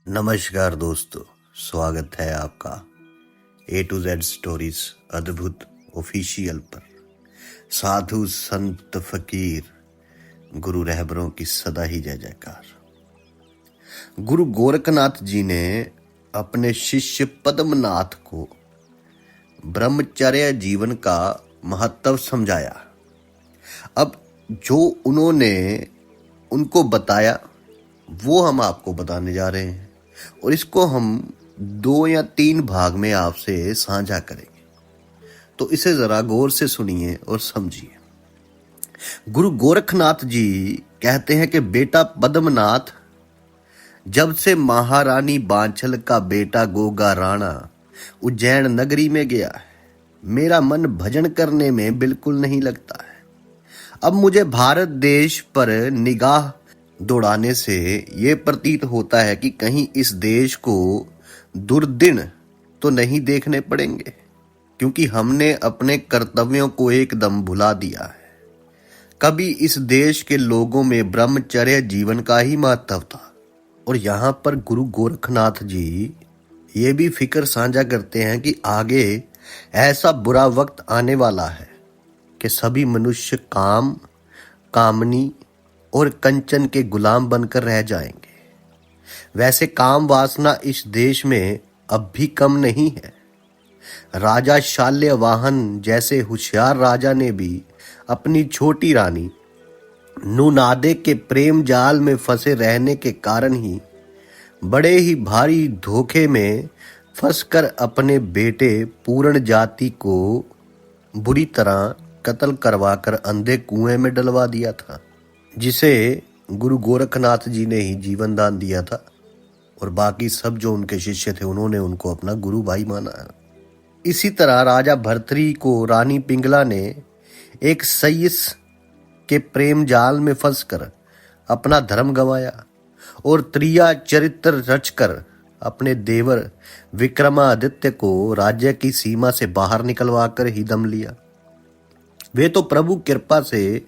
नमस्कार दोस्तों, स्वागत है आपका A to Z स्टोरीज अद्भुत ऑफिशियल पर। साधु संत फकीर गुरु रहबरों की सदा ही जय जयकार। गुरु गोरखनाथ जी ने अपने शिष्य पद्मनाथ को ब्रह्मचर्य जीवन का महत्व समझाया। अब जो उन्होंने उनको बताया वो हम आपको बताने जा रहे हैं और इसको हम 2 या 3 भाग में आपसे साझा करेंगे, तो इसे जरा गौर से सुनिए और समझिए। गुरु गोरखनाथ जी कहते हैं कि बेटा पद्मनाथ, जब से महारानी बांछल का बेटा गोगा राणा उज्जैन नगरी में गया है, मेरा मन भजन करने में बिल्कुल नहीं लगता है। अब मुझे भारत देश पर निगाह दौड़ाने से ये प्रतीत होता है कि कहीं इस देश को दुर्दिन तो नहीं देखने पड़ेंगे, क्योंकि हमने अपने कर्तव्यों को एकदम भुला दिया है। कभी इस देश के लोगों में ब्रह्मचर्य जीवन का ही महत्व था, और यहाँ पर गुरु गोरखनाथ जी ये भी फिक्र साझा करते हैं कि आगे ऐसा बुरा वक्त आने वाला है कि सभी मनुष्य काम, कामनी और कंचन के गुलाम बनकर रह जाएंगे। वैसे काम वासना इस देश में अब भी कम नहीं है। राजा शाल्यवाहन जैसे होशियार राजा ने भी अपनी छोटी रानी नूनादे के प्रेम जाल में फंसे रहने के कारण ही बड़े ही भारी धोखे में फंसकर अपने बेटे पूर्ण जाति को बुरी तरह कत्ल करवाकर अंधे कुएं में डलवा दिया था, जिसे गुरु गोरखनाथ जी ने ही जीवन दान दिया था, और बाकी सब जो उनके शिष्य थे उन्होंने उनको अपना गुरु भाई माना है। इसी तरह राजा भर्तृहरि को रानी पिंगला ने एक सय्यस के प्रेम जाल में फंसकर अपना धर्म गंवाया और त्रिया चरित्र रचकर अपने देवर विक्रमादित्य को राज्य की सीमा से बाहर निकलवा कर ही दम लिया। वे तो प्रभु कृपा से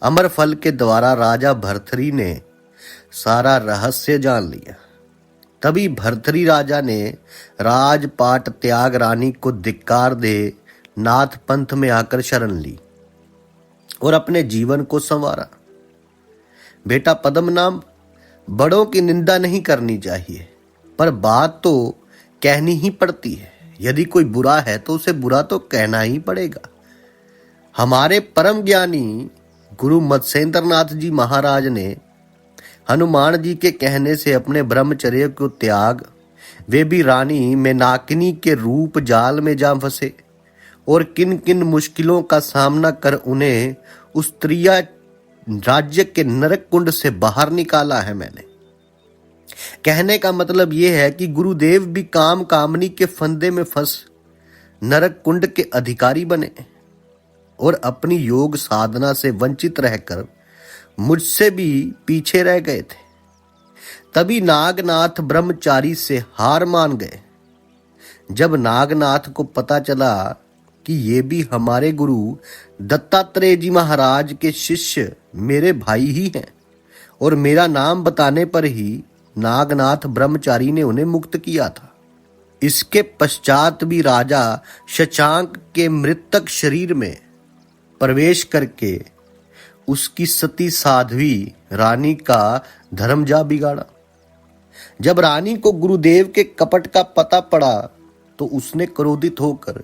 अमर फल के द्वारा राजा भर्तृहरि ने सारा रहस्य जान लिया। तभी भर्तृहरि राजा ने राजपाट त्याग रानी को धिक्कार दे नाथ पंथ में आकर शरण ली और अपने जीवन को संवारा। बेटा पद्मनाभ, बड़ों की निंदा नहीं करनी चाहिए, पर बात तो कहनी ही पड़ती है। यदि कोई बुरा है तो उसे बुरा तो कहना ही पड़ेगा। हमारे परम ज्ञानी गुरु मत्स्येंद्रनाथ जी महाराज ने हनुमान जी के कहने से अपने ब्रह्मचर्य को त्याग वे भी रानी मेनाकिनी के रूप जाल में जा फंसे, और किन किन मुश्किलों का सामना कर उन्हें उस त्रिया राज्य के नरक कुंड से बाहर निकाला है मैंने। कहने का मतलब यह है कि गुरुदेव भी काम कामनी के फंदे में फंस नरक कुंड के अधिकारी बने और अपनी योग साधना से वंचित रहकर मुझसे भी पीछे रह गए थे। तभी नागनाथ ब्रह्मचारी से हार मान गए। जब नागनाथ को पता चला कि ये भी हमारे गुरु दत्तात्रेय जी महाराज के शिष्य मेरे भाई ही हैं, और मेरा नाम बताने पर ही नागनाथ ब्रह्मचारी ने उन्हें मुक्त किया था। इसके पश्चात भी राजा शशांक के मृतक शरीर में प्रवेश करके उसकी सती साध्वी रानी का धर्म जा बिगाड़ा। जब रानी को गुरुदेव के कपट का पता पड़ा तो उसने क्रोधित होकर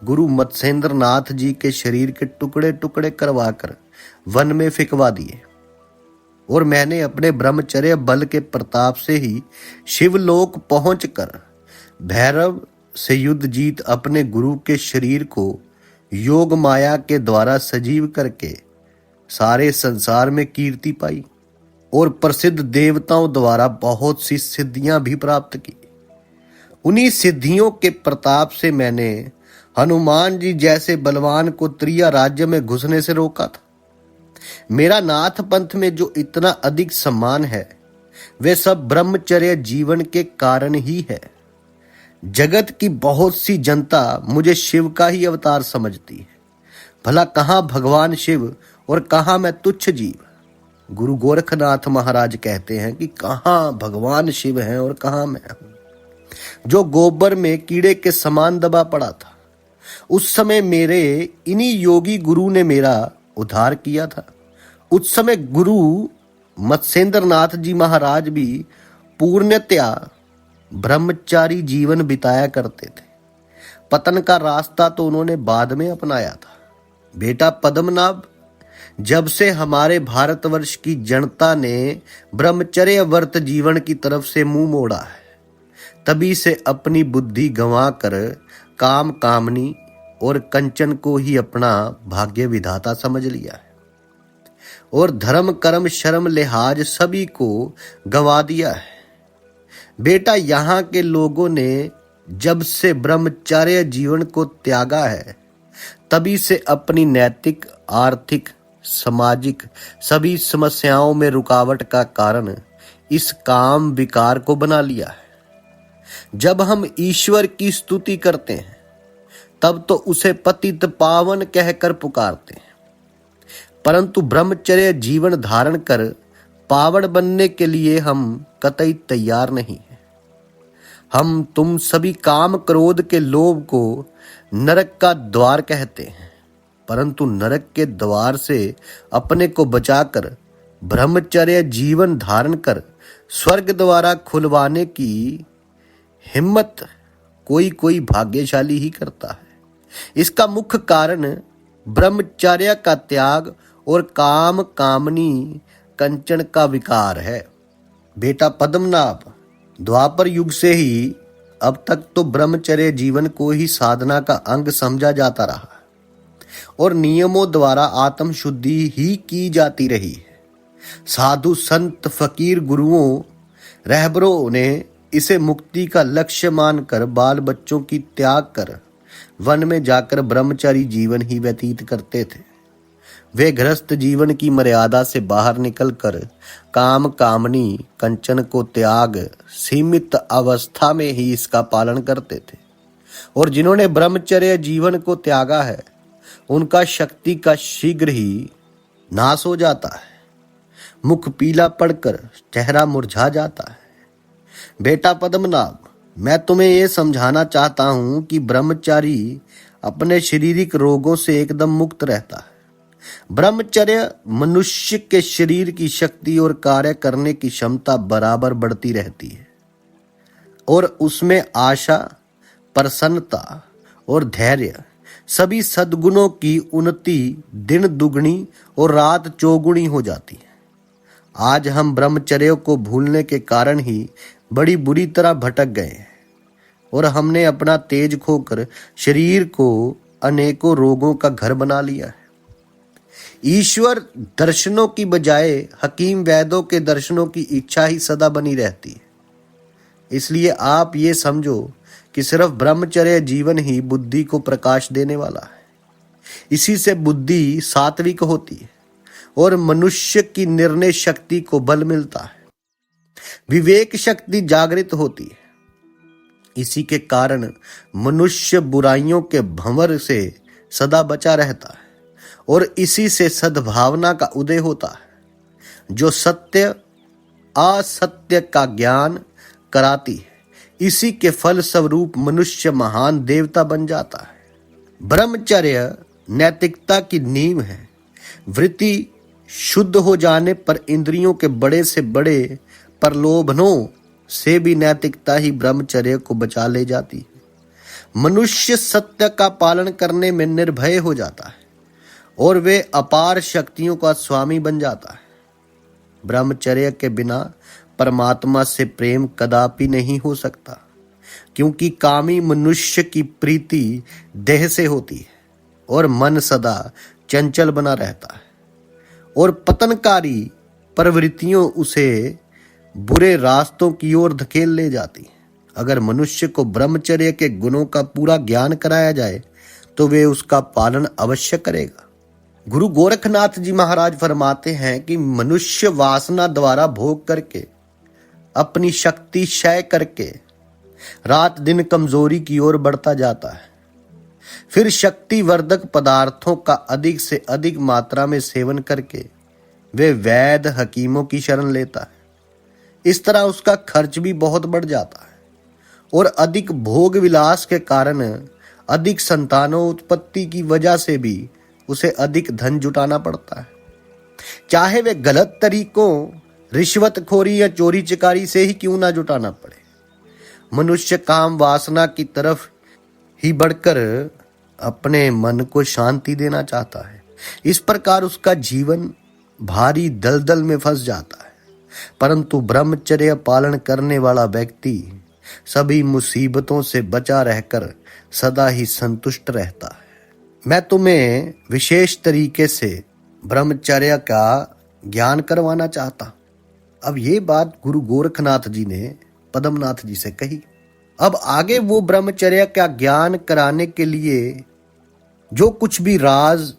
गुरु मत्स्येंद्रनाथ जी के शरीर के टुकड़े टुकड़े करवाकर वन में फेंकवा दिए, और मैंने अपने ब्रह्मचर्य बल के प्रताप से ही शिवलोक पहुंचकर भैरव से युद्ध जीत अपने गुरु के शरीर को योग माया के द्वारा सजीव करके सारे संसार में कीर्ति पाई, और प्रसिद्ध देवताओं द्वारा बहुत सी सिद्धियां भी प्राप्त की। उन्हीं सिद्धियों के प्रताप से मैंने हनुमान जी जैसे बलवान को त्रिया राज्य में घुसने से रोका था। मेरा नाथ पंथ में जो इतना अधिक सम्मान है वे सब ब्रह्मचर्य जीवन के कारण ही है। जगत की बहुत सी जनता मुझे शिव का ही अवतार समझती है। भला कहाँ भगवान शिव और कहाँ मैं तुच्छ जीव। गुरु गोरखनाथ महाराज कहते हैं कि कहाँ भगवान शिव हैं और कहाँ मैं हूं, जो गोबर में कीड़े के समान दबा पड़ा था। उस समय मेरे इन्हीं योगी गुरु ने मेरा उद्धार किया था। उस समय गुरु मत्स्येंद्र नाथ जी महाराज भी पूर्णतया ब्रह्मचारी जीवन बिताया करते थे। पतन का रास्ता तो उन्होंने बाद में अपनाया था। बेटा पद्मनाभ, जब से हमारे भारतवर्ष की जनता ने ब्रह्मचर्य व्रत जीवन की तरफ से मुंह मोड़ा है, तभी से अपनी बुद्धि गंवा कर काम कामनी और कंचन को ही अपना भाग्य विधाता समझ लिया है और धर्म कर्म शर्म लिहाज सभी को गंवा दिया है। बेटा, यहाँ के लोगों ने जब से ब्रह्मचर्य जीवन को त्यागा है, तभी से अपनी नैतिक, आर्थिक, सामाजिक सभी समस्याओं में रुकावट का कारण इस काम विकार को बना लिया है। जब हम ईश्वर की स्तुति करते हैं, तब तो उसे पतित पावन कहकर पुकारते हैं, परंतु ब्रह्मचर्य जीवन धारण कर पावन बनने के लिए हम कतई तैयार नहीं हैं। हम तुम सभी काम क्रोध के लोभ को नरक का द्वार कहते हैं, परंतु नरक के द्वार से अपने को बचाकर ब्रह्मचर्य जीवन धारण कर स्वर्ग द्वारा खुलवाने की हिम्मत कोई कोई भाग्यशाली ही करता है। इसका मुख्य कारण ब्रह्मचर्य का त्याग और काम कामनी कंचन का विकार है। बेटा पद्मनाभ, द्वापर युग से ही अब तक तो ब्रह्मचर्य जीवन को ही साधना का अंग समझा जाता रहा और नियमों द्वारा आत्म शुद्धि ही की जाती रही है। साधु संत फकीर गुरुओं रहबरों ने इसे मुक्ति का लक्ष्य मानकर बाल बच्चों की त्याग कर वन में जाकर ब्रह्मचारी जीवन ही व्यतीत करते थे। वे गृहस्थ जीवन की मर्यादा से बाहर निकलकर काम कामनी कंचन को त्याग सीमित अवस्था में ही इसका पालन करते थे और जिन्होंने ब्रह्मचर्य जीवन को त्यागा है, उनका शक्ति का शीघ्र ही नाश हो जाता है। मुख पीला पड़कर चेहरा मुरझा जाता है। बेटा पद्मनाभ, मैं तुम्हें यह समझाना चाहता हूं कि ब्रह्मचारी अपने शारीरिक रोगों से एकदम मुक्त रहता है। ब्रह्मचर्य मनुष्य के शरीर की शक्ति और कार्य करने की क्षमता बराबर बढ़ती रहती है और उसमें आशा, प्रसन्नता और धैर्य सभी सद्गुणों की उन्नति दिन दुगनी और रात चौगुनी हो जाती है। आज हम ब्रह्मचर्य को भूलने के कारण ही बड़ी बुरी तरह भटक गए हैं और हमने अपना तेज खोकर शरीर को अनेकों रोगों का घर बना लिया है। ईश्वर दर्शनों की बजाय हकीम वैद्यों के दर्शनों की इच्छा ही सदा बनी रहती है। इसलिए आप ये समझो कि सिर्फ ब्रह्मचर्य जीवन ही बुद्धि को प्रकाश देने वाला है। इसी से बुद्धि सात्विक होती है और मनुष्य की निर्णय शक्ति को बल मिलता है। विवेक शक्ति जागृत होती है। इसी के कारण मनुष्य बुराइयों के भंवर से सदा बचा रहता है और इसी से सद्भावना का उदय होता है, जो सत्य असत्य का ज्ञान कराती है। इसी के फल स्वरूप मनुष्य महान देवता बन जाता है। ब्रह्मचर्य नैतिकता की नींव है। वृत्ति शुद्ध हो जाने पर इंद्रियों के बड़े से बड़े प्रलोभनों से भी नैतिकता ही ब्रह्मचर्य को बचा ले जाती है। मनुष्य सत्य का पालन करने में निर्भय हो जाता है और वे अपार शक्तियों का स्वामी बन जाता है। ब्रह्मचर्य के बिना परमात्मा से प्रेम कदापि नहीं हो सकता, क्योंकि कामी मनुष्य की प्रीति देह से होती है और मन सदा चंचल बना रहता है और पतनकारी प्रवृत्तियों उसे बुरे रास्तों की ओर धकेल ले जाती है। अगर मनुष्य को ब्रह्मचर्य के गुणों का पूरा ज्ञान कराया जाए तो वे उसका पालन अवश्य करेगा। गुरु गोरखनाथ जी महाराज फरमाते हैं कि मनुष्य वासना द्वारा भोग करके, अपनी शक्ति क्षय करके रात दिन कमजोरी की ओर बढ़ता जाता है। फिर शक्ति वर्धक पदार्थों का अधिक से अधिक मात्रा में सेवन करके वे वैद्य हकीमों की शरण लेता है। इस तरह उसका खर्च भी बहुत बढ़ जाता है और अधिक भोग विलास के कारण अधिक संतानों उत्पत्ति की वजह से भी उसे अधिक धन जुटाना पड़ता है, चाहे वे गलत तरीकों, रिश्वतखोरी या चोरी चकारी से ही क्यों ना जुटाना पड़े। मनुष्य काम वासना की तरफ ही बढ़कर अपने मन को शांति देना चाहता है। इस प्रकार उसका जीवन भारी दलदल में फंस जाता है। परंतु ब्रह्मचर्य पालन करने वाला व्यक्ति सभी मुसीबतों से बचा रहकर सदा ही संतुष्ट रहता है। मैं तुम्हें विशेष तरीके से ब्रह्मचर्य का ज्ञान करवाना चाहता। अब ये बात गुरु गोरखनाथ जी ने पद्मनाथ जी से कही। अब आगे वो ब्रह्मचर्य का ज्ञान कराने के लिए जो कुछ भी राज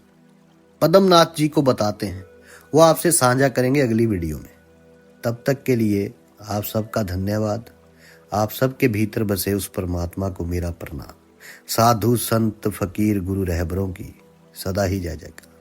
पद्मनाथ जी को बताते हैं वो आपसे साझा करेंगे अगली वीडियो में। तब तक के लिए आप सबका धन्यवाद। आप सबके भीतर बसे उस परमात्मा को मेरा प्रणाम। साधु संत फकीर गुरु रहबरों की सदा ही जय जयकार।